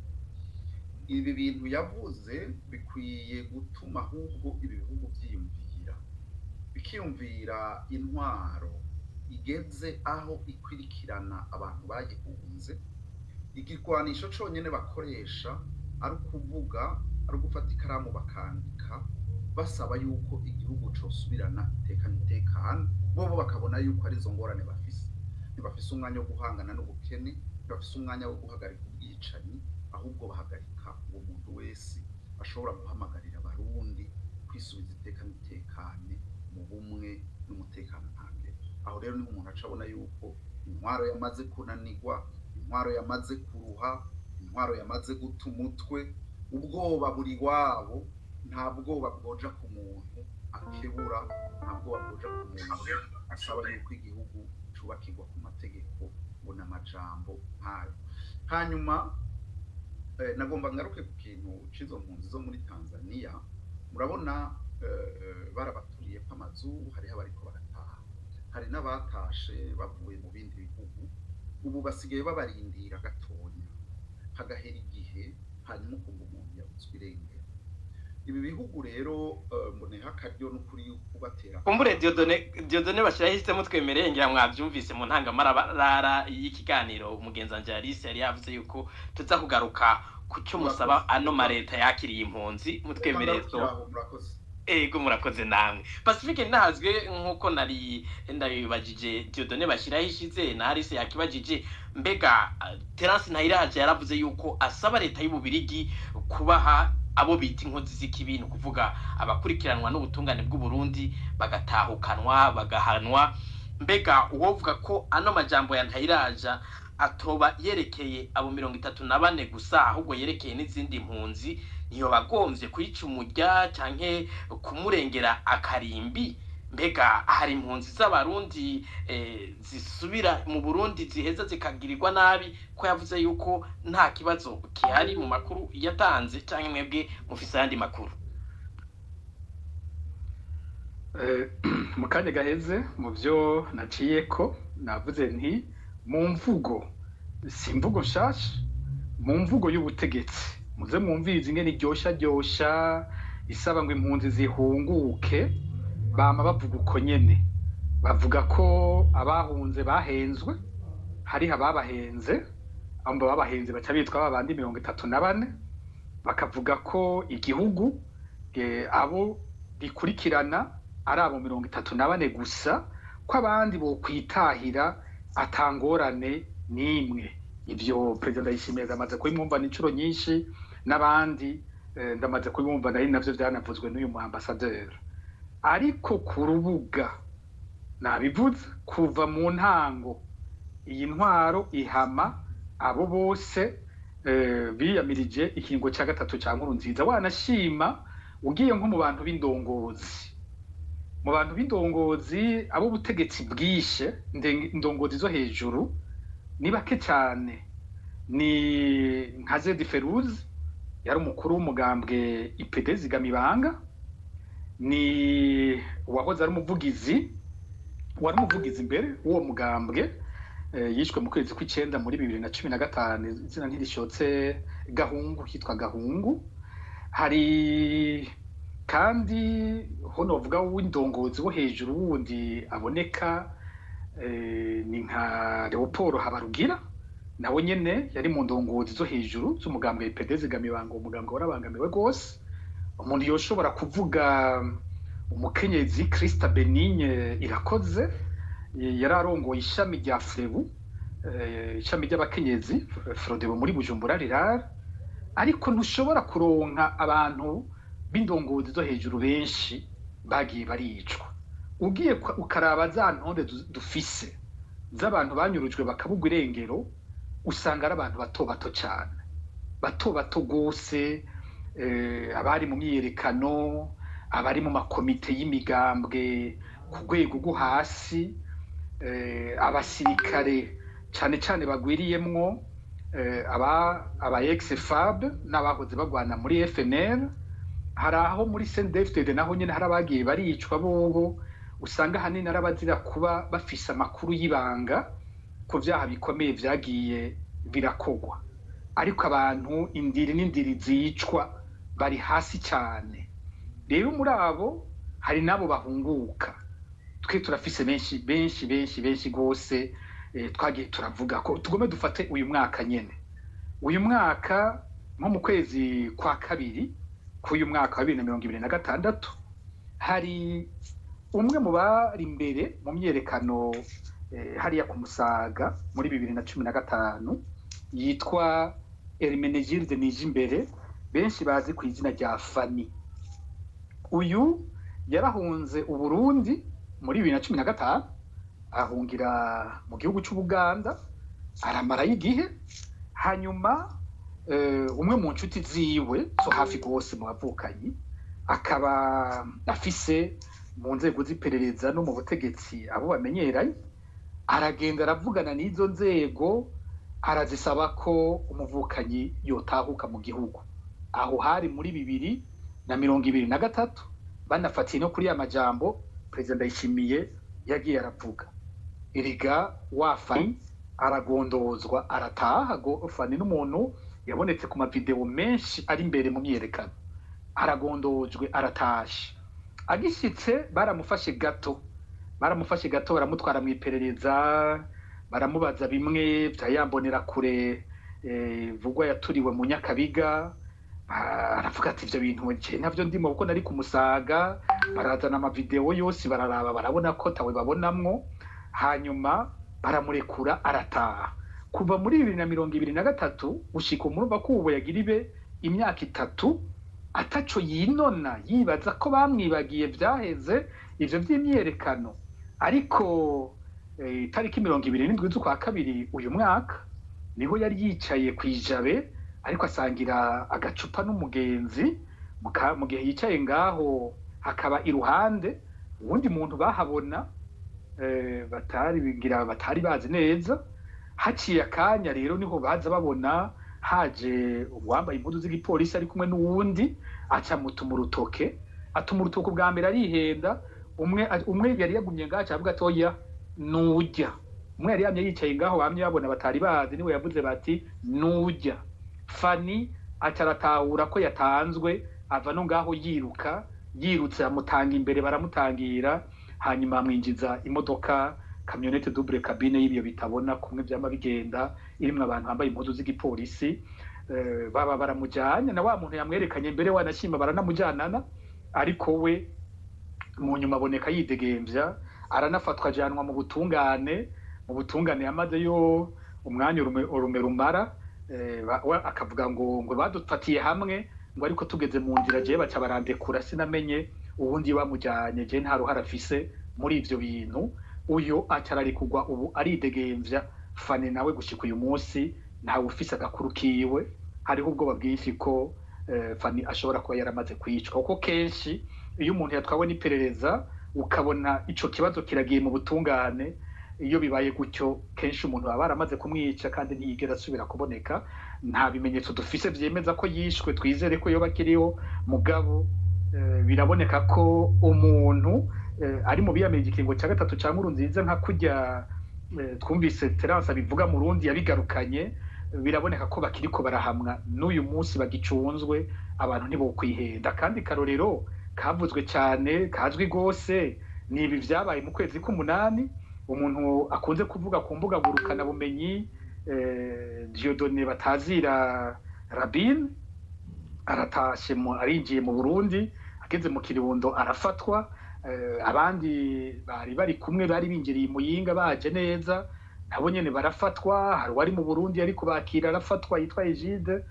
Ibi bintu yavuze bikwiye gutuma ahubwo ibi bihugu bikiyumvira intwaro igeze aho ikwirikirana abantu bagihunze. Igirwanisho conyene bakoresha ari ukuvuga, ari ugufata ikaramu bakandika basaba yuko igihugu cosubirana itekano, bobo bakabona yuko ari zo ngorane bafise. Ntibafise umwanya wo guhangana n'ubukene, ntibafise umwanya wo guhagarika ubwicanyi, ahubwo bahagarika uwo muntu wese ashobora guhamagarira abarundi kwisubiza itekane mu bumwe n'umutekano ntangere. Aho rero niho umuntu acabona yuko intwaro yamaze kunanirwa, intwaro yamaze kuruha, intwaro yamaze guta umutwe, ubwoba buri wabo nta bwoba bwoja ku muntu akebura ntabwo wabuja ku muntu asaba yuko igihugu cubakirwa ku mategeko ngo n'amajambo nkayo. Hanyuma nagomba ngaruke ku kintu cizo mpunzi zo muri Tanzania. Murabona barabaturiye ko amazu hariho abariko barataha, hari n'abatashe bavuye mu bindi bihugu, ubu basigaye babarindira gatonya hagahera igihe hanyuma ukumva umuntu yabutswe irengero. Ibi bihugu rero mboneho akaryo n'ukuri kubatera kumbure Dieudonné Bashira yahisemo twemereye ngira mwavyumvise mu ntangamarara y'ikiganiro umugenzanje Alice yari yavuze yuko tuza kugaruka ku cyo musaba ano mareta yakiriye impunzi mutwemereye ego murakoze namwe. Pacifique ntazwe nkuko nari ndabibajije Dieudonné Bashira yishize na Alice yakibajije, mbega Terence Ntayiraja yaravuze yuko asaba leta y'Ububirigi kubaha abo bita inkozi z'ikibi, kuvuga abakurikiranwa n'ubutungane bw'u Burundi bagatahukanwa bagahanwa. Mbega uwovuga ko ano majambo ya Ntayiraja atoba yerekeye abo 34 gusa ahubwo yerekeye n'izindi mpunzi, niyo bagomvye kuyica umurya canke kumurengera akarimbi? Mbega hari impunzi z'abarundi zisubira mu Burundi ziheza zikagirirwa nabi ko yavuze yuko nta kibazo kihari mu makuru yatanze, canke mwebwe mufise ayandi makuru? Mu kanya gaheze mu byo naciyeko navuze nti mu mvugo, si imvugo nshasha, mu mvugo y'ubutegetsi muze mwumvirize ingene ryosha isaba ngo impunzi zihunguke, bama bavuga uko nyene, bavuga ko abahunze bahenzwe, hariho ababahenze, abo babahenze baca bitwa babandi 34, bakavuga ko igihugu abo rikurikirana ari abo 34 gusa, ko abandi bo kwitahira atangorane nimwe. Ivyo President Ndayishimiye amaze kubimwumva n'inshuro nyinshi, n'abandi ndamaze kubimwumva, nari navyo byanavuzwe n'uyu mu ambassadeur. Ariko ku rubuga nabivuze kuva mu ntango, iyi ntwaro ihama abo bose biyamirije ikingo cya gatatu cya Nkurunziza. Wanashima ugiye nko mu bantu b'indongozi, mu bantu b'indongozi abo ubutegetsi bwishe, indongozi zo hejuru ni bake cyane. Ni nka Zedi Feruzi yari umukuru w'umugambwe IPD Zigamibanga, ni uwahoze ari umuvugizi imbere uwo mugambwe, yishwe mu kwezi kw'icenda muri 2015, izina ntirishotse, Gahungu, hitwa Gahungu. Hari kandi hono bavuga w'indongozi wo hejuru wundi aboneka ni nka Leopold Habarugira, nawe nyene yari mu ndongozi zo hejuru z'umugambwe IPD Zigamibanga, umugambwe warabangamiwe gose. Umuntu yoshobora kuvuga umukenyezi Christa Benigne Irakoze, yararongoye ishami rya Frebu, ishami ry'abakenyezi Frodebo muri Bujumbura Rirara. Ariko ntushobora kuronka abantu b'indongozi zo hejuru benshi bagiye baricwa. Ugiye ukaraba za ntonde dufise z'abantu banyurujwe bakabugwa irengero, usanga ari abantu bato cyane, bato gose, abari mu myiyerekano, abari mu makomite y'imigambwe ku rwego rwo hasi, abasirikare cyane cyane bagwiriyemwo aba ex-FAB n'abahoze bagwana muri FNL. Hari aho muri CNDD-FDD naho nyene hari abagiye baricwa bobo, usanga hanini arabazira kuba bafise amakuru y'ibanga ku vyaha bikomeye vyagiye birakogwa. Ariko abantu indiri n'indiri zicwa bari hasi cyane. Rero muri abo hari nabo bahunguka. Twe turafise benshi gose, twagiye turavuga ko tugome dufate uyu mwaka nyene. Uyu mwaka nko mu kwezi kwa kabiri k'uyu mwaka wa 2026, hari umwe mu bari imbere mu myerekano hariya ku Musaga muri 2015, yitwa Hermenegilde Nijimbere, benshi bazi ku izina rya Fani. Uyu yarahunze Uburundi muri 2015, ahungira mu gihugu cy'Ubuganda, aramarayo igihe. Hanyuma umwe mu nshuti ziwe zo hafi gose mu bavukanyi akaba afise mu nzego z'iperereza no mu butegetsi abo bamenyeranye, aragenda aravugana n'izo nzego arazisaba ko umuvukanyi yotahuka mu gihugu. Aho hari muri 2023 banafatiye no kuri ya majambo Perezida Ndayishimiye yagiye aravuga. Iriga wafani aragondozwa arataha. Fani n'umuntu yabonetse ku mavideo menshi ari imbere mu myerekano, aragondojwe aratashe. Agishitse baramufashe gato baramutwara mu iperereza, baramubaza bimwe vyayambonera kure vugwa yaturiwe mu Nyakabiga. Aravuga ati ivyo bintu nje navyo ndimo kuko nari kumusaga. Barazana amavideo yose bararaba, barabona ko tawe babonamwo, hanyuma baramurekura arataha. Kuva muri 2023 ushika umurumva ko ubu yagira ibe imyaka 3 ataco yinona, yibaza ko bamwibagiye vyaheze ivyo vy'imyerekano. Ariko itariki 27 z'ukwa kabiri uyu mwaka niho yari yicaye kwijabe ariko asangira agacupa n'umugenzi. Mu gihe yicaye ngaho hakaba iruhande uwundi muntu bahabona batari bazi neza. Haciye akanya rero niho baza babona haje uwambaye impuzu z'igipolisi ari kumwe n'uwundi, aca mutuma urutoke bwa mbere arihenda. Umwe yari yagumye ngaho avuga ati oya nujya. Umwe yari yamye yicaye ngaho bamye babona batari bazi, niwe yavuze bati nujya. Fani acaratahura ko yatanzwe, ava no ngaho yirutse amutanga imbere, baramutangira, hanyuma amwinjiza imodoka kamyonete double cabine y'ibyo bitabona kumwe byama bigenda irimwe abantu bambaye impuzu z'igipolisi. Baba baramujyanye na wa muntu yamwerekanye mbere, wanashima baranamujyanana, ariko we mu nyuma aboneka yidegemvya, aranafatwa ajanwa mu butungane yamazeyo umwanya urume rumara. Akavuga ngo badufatiye hamwe, ngo ariko tugeze mu nzira je baca barandekura, sinamenye ubundi bamujyanye, je nta ruhara afise muri ivyo bintu. Uyo acarari kugwa ubu aridegemvya. Fani nawe gushika uyu munsi ntawe ufise agakuru kiwe. Hariho ubwoba bwinshi ko Fani ashobora kuba yaramaze kwicwa, kuko kenshi iyo umuntu yatwawe n'iperereza ukabona ico kibazo kiragiye mu butungane, iyo bibaye gutyo kenshi umuntu baba baramaze kumwica kandi ntiyigera asubira kuboneka. Nta bimenyetso dufise vyemeza ko yishwe, twizere ko yoba kiriho, mugabo biraboneka ko umuntu ari mu biyamirije ikiringo cya gatatu ca Nkurunziza, nka kurya twumvise Terence bivuga mu Rundi yabigarukanye. Biraboneka ko bakiriko barahamwa n'uyu munsi bagicunzwe, abantu ntibokwihenda. Kandi karorero kavuzwe cyane kazwi gose ni ibi vyabaye mu kwezi k'umunani. Umuntu akunze kuvuga ku mbuga ngurukana bumenyi, Dieudonné Batazira Rabin aratashe arinjiye mu Burundi, ageze mu Kirundo arafatwa. Abandi bari kumwe bari binjiriye Muyinga baje neza, nabo nyene barafatwa. Hari wari mu Burundi ariko bakira arafatwa, yitwa Egide,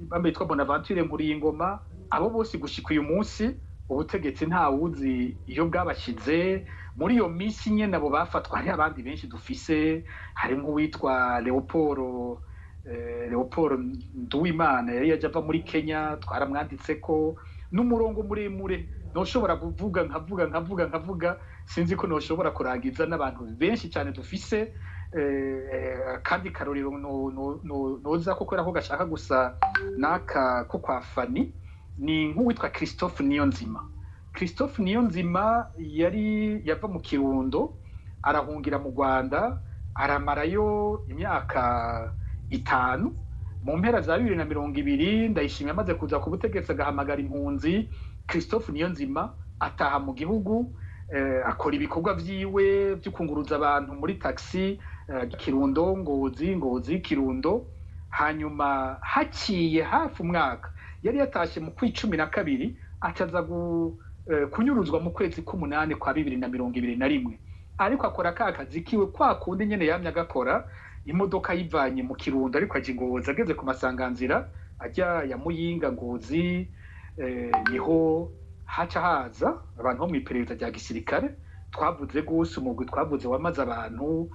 bambe yitwa Bonaventure Nkuriyingoma. Abo bose gushika uyu munsi ubutegetsi nta wuzi iyo bwabashize. Muri iyo misi nyene abo bafatwa hari abandi benshi dufise, hari nk'uwitwa Leopold Nduwimana yari yaje ava muri Kenya, twaramwanditseko n'umurongo muremure noshobora kuvuga nkavuga, sinzi ko noshobora kurangiza n'abantu benshi cyane dufise. Kandi karorero noza ko kwera ko gashaka gusa naka ko kwa Fani ni nk'uwitwa Christophe Niyonzima yava mu Kirundo arahungira mu Rwanda, aramarayo imyaka 5. Mu mpera za 2020 Ndayishimiye amaze kuza ku butegetsi agahamagara impunzi. Christophe Niyonzima ataha mu gihugu, akora ibikorwa vyiwe byo kunguruza abantu muri taxi, Kirundo Ngozi Kirundo. Hanyuma haciye hafi umwaka yari yatashe mu kwicumi na kabiri, acaza kunyuruzwa mu kwezi k'umunani kwa 2021. Ariko akora akazi kiwe kwa kundi nyene yamye agakora. Imodoka yivanye mu Kirundo ariko aje Ngozi, ageze ku masanganzira ajya ya Muyinga Ngozi, niho haca haza abantu bo mu iperereza rya gisirikare. Twavuze gose umugwi twavuze wamaze abantu,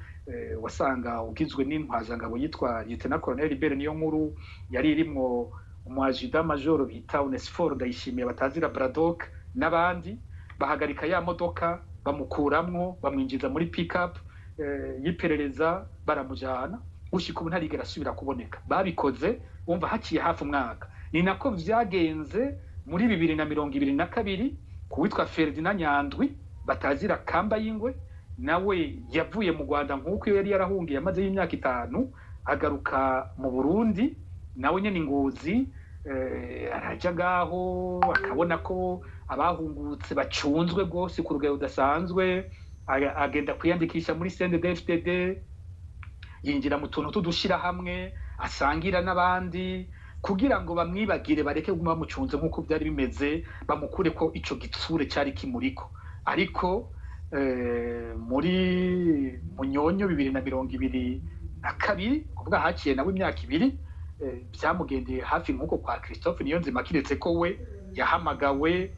wasanga ugizwe n'intwazangabo yitwa Lieutenant Colonel Libere Niyonkuru, yari irimwo umwajida majoro bita Onesphore Ndayishimiye batazira Braddock n'abandi bahagarika ya modoka bamukuramwo bamwinjiza muri pick-up yiperereza baramujana gushika ubu ntarigera asubira kuboneka babikoze umva haciye hafi umwaka ni nako vyagenze muri 2022 kuwitwa Ferdinand Nyandwi batazira Kamba y'ingwe nawe yavuye mu Rwanda nk'uko yari yarahungiye amaze y'imyaka 5 agaruka mu Burundi nawe nyene Ngozi araja gaho akabona ko abahungutse bacunzwe gose ku rugero udasanzwe agenda kwiyandikisha muri CNDD-FDD yinjira mu tuntu tudushira hamwe asangira n'abandi kugira ngo bamwibagire bareke guma bamucunze nk'uko byari bimeze bamukure ko ico gitsure cyari kimuriko ariko muri Munyonyo 2022 kuvuga haciye nawe imyaka 2 byamugendeye hafi nk'uko kwa Christophe Niyonzima kiretse ko we yahamagawe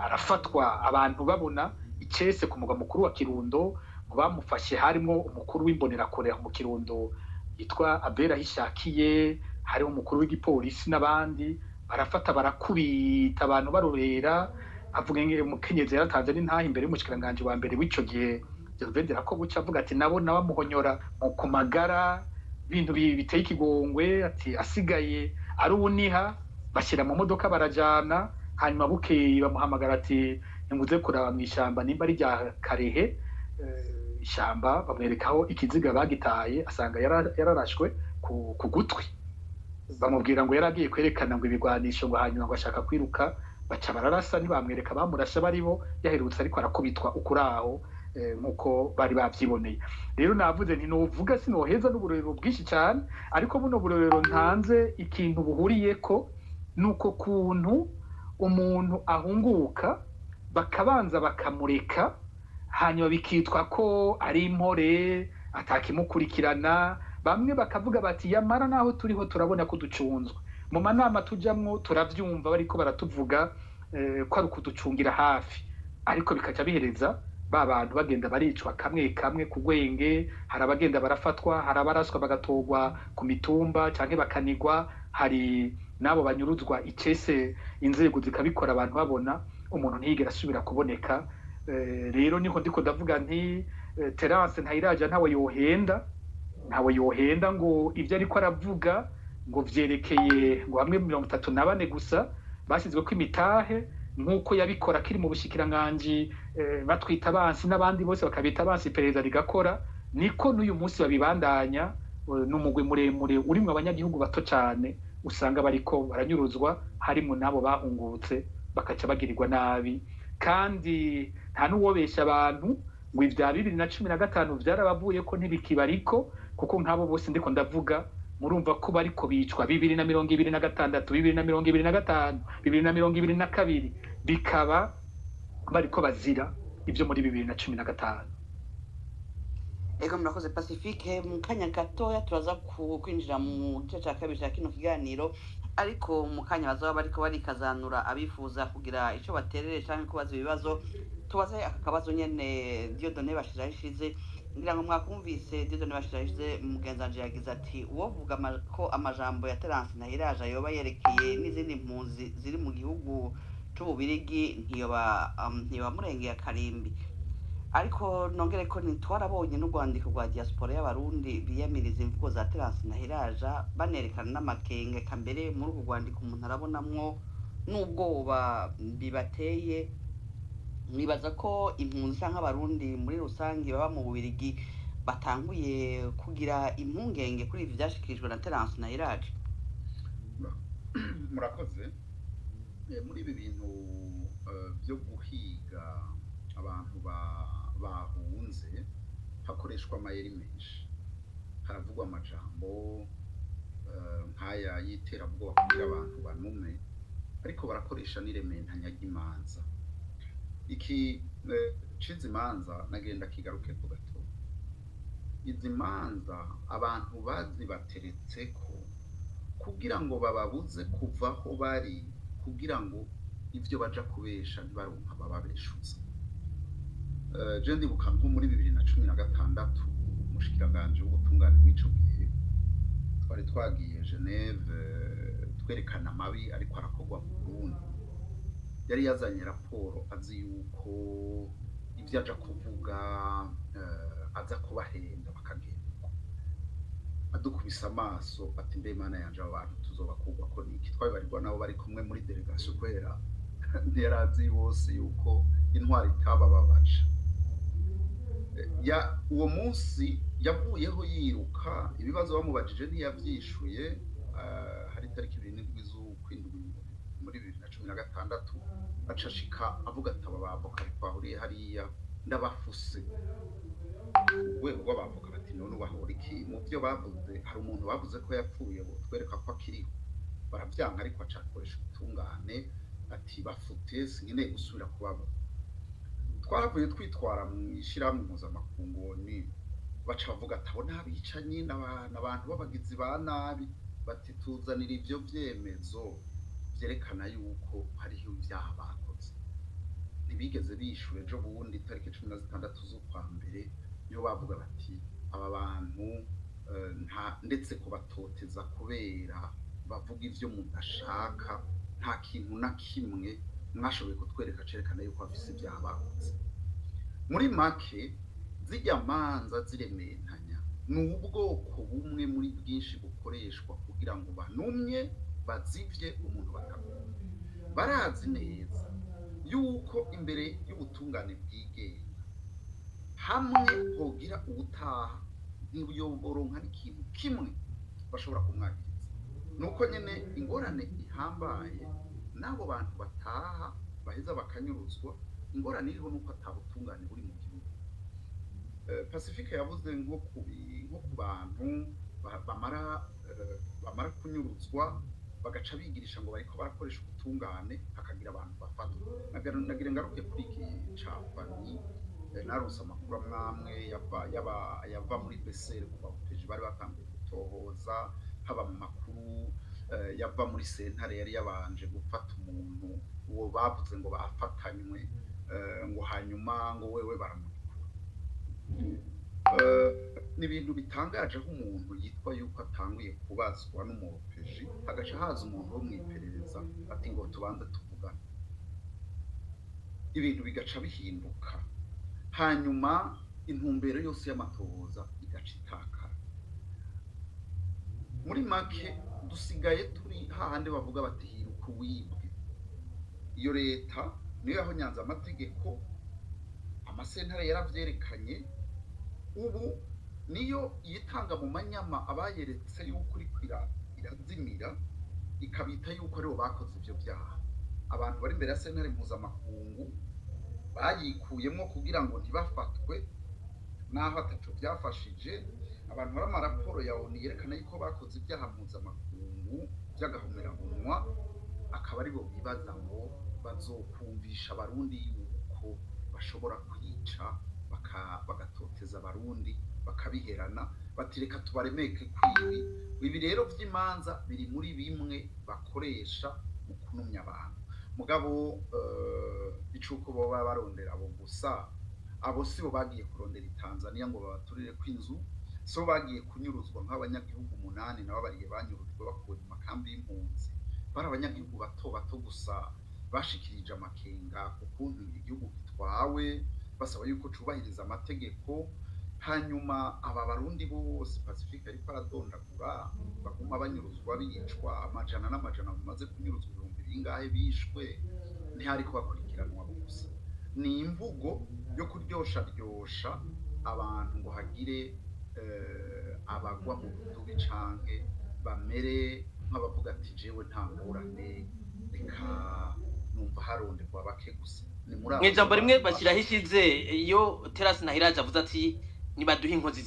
arafatwa abantu babona icese ku mugwa mukuru wa Kirundo ngo bamufashe harimo umukuru w'imbonerakure mu Kirundo yitwa Abera Hishakiye hari umukuru w'igipolisi n'abandi barafata barakubita abantu barorera avuga ngo umukenyezi yaratanze n'intahe imbere y'umushikiranganje wa mbere w'ico gihe Gervendera ko buca avuga ati nabo nabamuhonyora mu kumagara ibintu biteye ikigongwe ati asigaye ari ubuniha bashyira mu modoka barajana hanyuma bukeye bamuhamagara ati ntimuze kuraba mu ishyamba nimba ari rya Karehe ishyamba bamwerekaho ikiziga bagitaye asanga yararashwe ku gutwi bamubwira ngo yaragiye kwerekana ngo ibigwanisho ngo hanyuma ngo ashaka kwiruka baca bararasa ntibamwereka bamurasha baribo yaherutse ariko arakubitwa ukuraho nkuko bari bavyiboneye rero navuze nti novuga sinoheza n'uburorero bwinshi cyane ariko buno burorero ntanze ikintu buhuriyeko nuko kuntu umuntu ahunguka bakabanza bakamureka hanyuma bikitwa ko ari impore atakimukurikirana bamwe bakavuga bati yamara naho turiho turabona ko ducunzwe mu manama tujamwo turavyumva bariko baratuvuga ko ari kuducungira hafi ariko bikaca bihereza ba bantu bagenda baricwa kamwe kamwe ku gwenge hari abagenda barafatwa hari abaraswa bagatogwa ku mitumba canke bakanigwa hari nabo banyuruzwa icese inzego zikabikora abantu babona umuntu ntiyigera asubira kuboneka rero niho ndiko ndavuga nti Terence Ntayiraja ntawe yohenda ngo ivyo ariko aravuga ngo vyerekeye ngo hamwe 34 gusa bashyizwe ko imitahe nkuko yabikora kiri mu bushikiranganje batwita abansi n'abandi bose bakabita abansi pereza rigakora niko n'uyu munsi babibandanya n'umugwe muremure urimwe abanyagihugu bato cyane usanga bariko baranyuruzwa harimo nabo bahungutse bakaca bagirirwa nabi kandi nta nuwobesha abantu ngo ivya 2015 vyarabavuye ko ntibikibariko kuko nkabo bose ndiko ndavuga murumva ko bariko bicwa 2026 2025 2022 bikaba bariko bazira ivyo muri 2015 Ego murakoze Pacifique mu kanya gatoya turaza kwinjira mu gice cya kabiri cya kino kiganiro ariko mu kanya bazaba bariko barikazanura abifuza kugira ico baterere cyangwa kubaza ibibazo tubaze aka kabazo nyene Dieudonné Bashirahishize ngira ngo mwakumvise Dieudonné Bashirahishize mugenzanje yagize ati uwo vuga ko amajambo ya Terence Ntayiraja yoba yerekeye n'izindi mpunzi ziri mu gihugu c'ububirigi ntiyoba murengeye akarimbi ariko nongere ko ntitwarabonye n'urwandiko rwa diaspora y'abarundi biyamiriza imvugo za Terence Ntayiraja banerekana n'amakenge kambere muri ubu rwandiko umuntu arabonamwo n'ubwoba bibateye nibaza ko impunzi canke abarundi muri rusange baba mu Bubirigi batanguye kugira impungenge kuri ivi vyashikirijwe na Terence Ntayiraja murakoze muri ibi bintu byo guhiga abantu bahunze hakoreshwa amayeri menshi haravugwa amajambo nk'aya y'iterabwoba kugira abantu banume ariko barakoresha n'irementanya ry'imanza iki cizi manza nagenda kigaruke ku gato izi manza abantu bazibateretseko kugira ngo bababuze kuvaho bari kugira ngo ivyo baja kubesha ntibaronka bababeshuza je ndibuka nko muri 2016 umushikiranganje w'ubutungane w'ico gihe twari twagiye Geneve kutwerekana amabi ariko arakorwa mu Burundi yari yazanye raporo azi yuko ibyo aja kuvuga aza kubahenda bakagenda adukubisa amaso ati mbe Mana yanje abantu tuzobakugwa ko niki twabibarirwa nabo bari kumwe muri delegation kwera ntiyarazi bose yuko intwari itabababaje uwo munsi yavuyeho yiruka ibibazo bamubajije ntiyavyishuye hari tariki 7 z'ukwindwi muri 2016 acashika avuga ati aba bavoka twahuriye hariya ndabafuse urwego rw'abavoka bati none ubahora iki mu byo bavuze hari umuntu bavuze ko yapfuye bo twereka ko akiriho baravyanga ariko acakoresha ubutungane ati bafute sinkeneye gusubira kubabo twaravuye twitwara mu ishyirahamwe mpuzamakungu ni baca bavuga ati abo n'abicanyi n'abantu b'abagizi ba nabi bati tuzanira ivyo vyemezo vyerekana yuko hariho ibyaha bakoze ntibigeze bishure ejo bundi tariki 16 z'ukwa mbere niyo bavuga bati aba bantu ndetse kubatoteza kubera bavuga ivyo mudashaka nta kintu na kimwe mwashoboye kutwereka cerekana yuko bafise ibyaha bakoze muri make zijya manza zirementanya ni ubwoko bumwe muri bwinshi bukoreshwa kugira ngo banumye bazivye umuntu batagomba barazi neza yuko imbere y'ubutungane bwigenga hamwe hogira ubutaha ntibuyoboronka n'ikintu kimwe bashobora kumwagiriza nuko nyene ingorane ihambaye n'abo bantu bataha baheza bakanyuruzwa ingorane iriho nuko atabutungane buri mu gihugu Pacifique yavuze nko ku bantu bamara kunyuruzwa bagaca bigirisha ngo bariko barakoresha ubutungane hakagira abantu bafatwa nagira ngaruke kuri iki capani narose amakuru amwe yava muri BCR ku bapeji bari batangiye gutohoza haba mu makuru yava muri sentare yari yabanje gufata umuntu uwo bavuze ngo bafatanywe ngo hanyuma ngo wewe baramukura ni ibintu bitangaje aho umuntu yitwa yuko atanguye kubazwa n'umupeji hagaca haza umuntu wo mwiperereza ati ngo tubanze tuvugane ibintu bigaca bihinduka hanyuma intumbero yose y'amatohoza igaca itakara muri make dusigaye turi hahandi bavuga bati hiruka wibwe iyo leta niyo yahonyanze amategeko amasentare yaravyerekanye ubu niyo yitanga mu manyama abayeretse yuko uri irazimira ikabita yuko aribo bakoze ivyo byaha abantu bari imbere ya sentare mpuzamakungu bayikuyemo kugira ngo ntibafatwe naho ataco byafashije abantu bari amaraporo ya ONU yerekana yuko bakoze ibyaha mpuzamakungu by'agahomeranwa akaba aribo bibaza ngo bazokumvisha abarundi yuko bashobora kwica bagatoteza abarundi bakabiherana batireka tubaremeke kwibi ibi rero vy'imanza biri muri bimwe bakoresha mu kunumya abantu mugabo icuko bo barondera abo gusa abo sibo bagiye kurondera Tanzania ngo babaturire kw'inzu so bagiye kunyuruzwa nk'abanyagihugu 8 nabo bariye banyurujwe bakuwe mu makambi y'impunzi bari abanyagihugu bato gusa bashikirije amakenga kukuntu igihugu gitwawe basaba yuko cubahiriza amategeko hanyuma aba barundi bose Pacifique ariko aradondagura baguma banyuruzwa bicwa amajana n'amajana bamaze kunyuruzwa ibihumbi bingahe bishwe ntihari kubakurikiranwa gusa ni imvugo yo kuryosha abantu ngo hagire abagwa mu rutubi canke bamere nk'abavuga ati jewe nta ngorane reka numva haronderwa bake gusa mw'ijambo rimwe bashyiraho ishize iyo Terasi Nahiraje avuze ati nibaduhe inkozi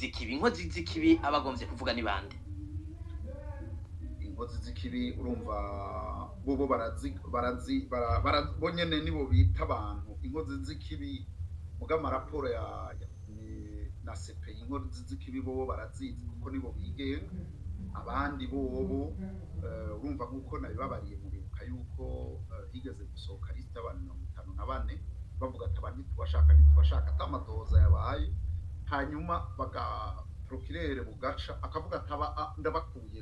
z'ikibi abagombye kuvuga ni bande inkozi z'ikibi urumva bobo bonyene nibo bita abantu inkozi z'ikibi mugama raporo na CPI inkozi z'ikibi bobo barazizi kuko nibo bigenga abandi bobo urumva nkuko nabibabariye mu bibuka yuko higeze gusohoka liste abantu 54 bavuga ati abantu ntitubashaka atamatoza yabaye hanyuma procureur bugaca akavuga ati ndabakuye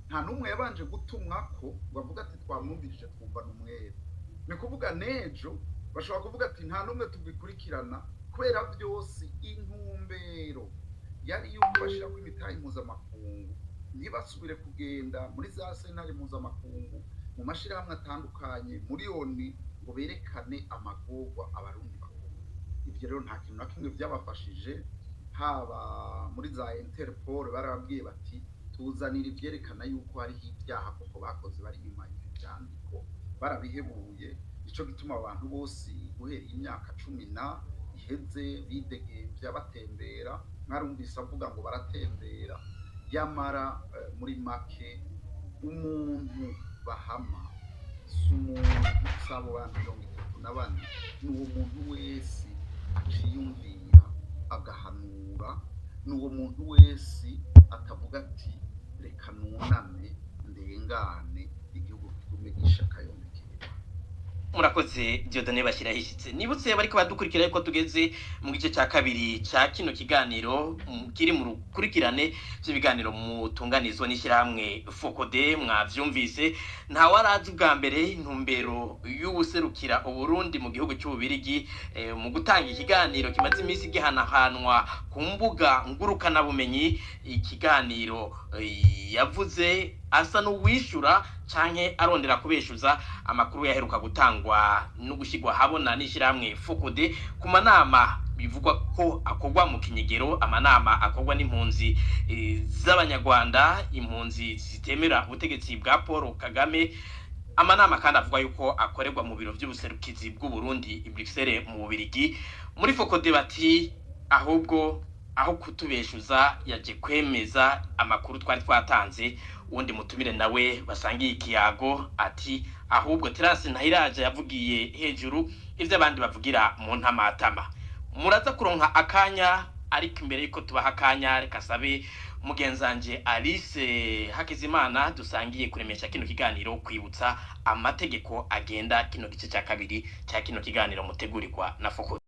nta n'umwe yabanje gutumwa ko bavuga ati twamwumvirije twumva n'umwere ni kuvuga nejo bashobora kuvuga ati nta n'umwe tubikurikirana kubera byose intumbero yari yuko bashira ku imitahe mpuzamakungu ntibasubire kugenda muri za sentare mpuzamakungu mu mashirahamwe atandukanye muri ONU ngo berekane amagorwa abarundi bakora. Ivyo rero nta kintu na kimwe byabafashije, haba muri za Interpol barababwiye bati tuzanira ivyerekana yuko hariho ibyaha kuko bakoze bari nyuma y'ivyandiko, barabihebuye. Ico gituma abantu bose guhera imyaka 10 iheze bidegemvya batembera, mwarumvise avuga ngo baratembera, yamara muri make umuntu bahama sumuntu sabo bantu 34 n'uwo muntu wese aciyumvira agahanura, n'uwo muntu wese atavuga ati reka nuname ndengane igihugu kigume gishaka yomekera. Murakoze Dieudonné Bashirahishitse. Nibutse bariko badukurikira yuko tugeze mu gice cya kabiri cya kino kiganiro kiri mu rukurikirane by'ibiganiro mutunganizwa n'ishyirahamwe Focode. Mwavyumvise nta warazi bwa mbere intumbero y'ubuserukira Uburundi mu gihugu cy'Ububirigi mu gutanga ikiganiro kimaze iminsi gihanahanwa ku mbuga ngurukana bumenyi. Ikiganiro yavuze asa n'uwishura canke arondera kubeshuza amakuru yaheruka gutangwa no gushyirwa habona n'ishyirahamwe Focode ku manama bivugwa ko akogwa mu kinyegero, amanama akogwa n'impunzi z'abanyarwanda, impunzi zitemera ubutegetsi bwa Paul Kagame. Amanama kandi avuga yuko akorerwa mu biro by'ubuserukizi bw'u Burundi i Bruxelles mu Bubiligi. Muri Focode bati ahubwo aho kutubeshuza yaje kwemeza amakuru twari twatanze. Undi mutumire nawe basangiye ikiyago ati ahubwo Terence Ntahiraja yavugiye hejuru ivyo abandi bavugira mu ntamatama. Muraza kuronka akanya, ariko imbere yuko tubaha akanya reka sabe mugenzanje Alice Hakizimana dusangiye kuremesha kino kiganiro kwibutsa amategeko agenda kino gice cya kabiri cya kino kiganiro mutegurirwa na Focode.